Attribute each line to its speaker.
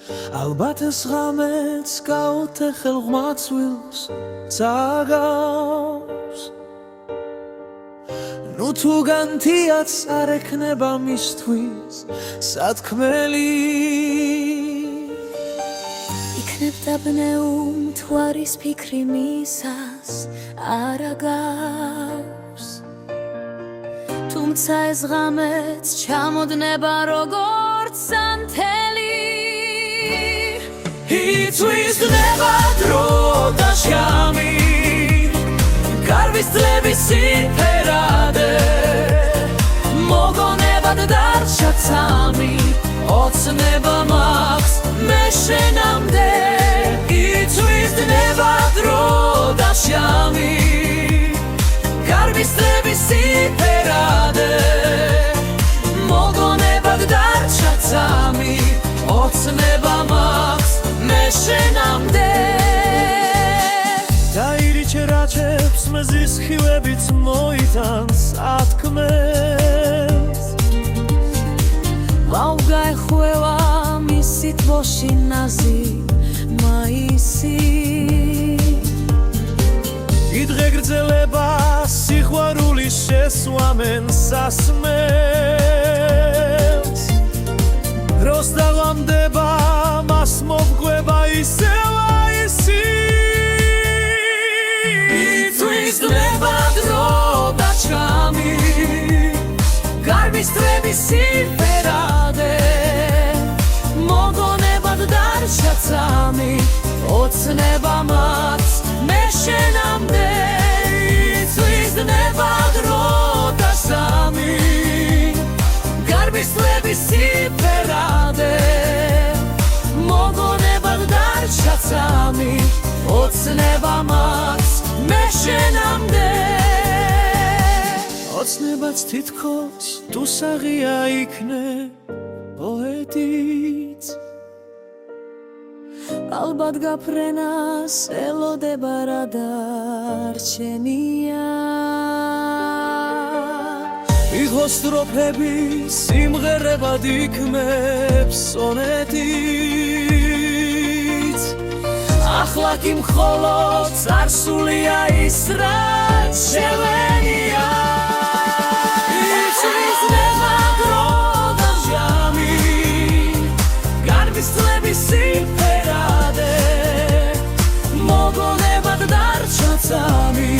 Speaker 1: ალბათ ეს ღამეც გაუთეხელ ღვაწვილს წაგავს ნუ თუ განთიაც არ ექნება მისთვის სათქმელი იქნებ დაბნეულ მთვარის ფიქრი მისას არ აგავს თუმცა ეს ღამეც ჩამოდნება როგორც სანთელი იწვის დნება დრო და შამი გარვის წლების სიმღერადე მოგონებად დარჩა ცამი ოცნება მაქვს მე შენამდე იწვის დნება დრო და შამი გარვის წლების სიმღერადე მოგონებად დარჩა ცამი ოცნება მაქვს მე შენამდე დაირიჩერაჩებს მზის ხივებიც მოიტანს ათქმეს ვაუგაეხვევა მისი თბოში ნაზი მაისი იდღე გრძელება სიყვარული შესვამენ სასმელს დროს დაღამდება მას მოგგვება ისევ აისი იწვის დნება დრო და შამი გარვის წლების სიმღერადე მოგონებად დარჩა ცამი ოცნება მაქვს მე შენამდე იწვის დნება დრო და შამი გარვის წლების სიმღერადე მოგონებად დარჩა ცამი ოცნება მაქვს მე შენამდე ოცნებაც თითქოს დუსაღია იქნებ პოეტიც ალბათ გაფრენას ელოდება რა დარჩენია იღოს სტროფები სიმღერებად იქმნებს სონეტიც ახლა კი მხოლოდ წარსულია ის რაც შევენია იწვის დნება დრო და შამი გარვის წლების სიმღერადე მოგონებად დარჩა ცამი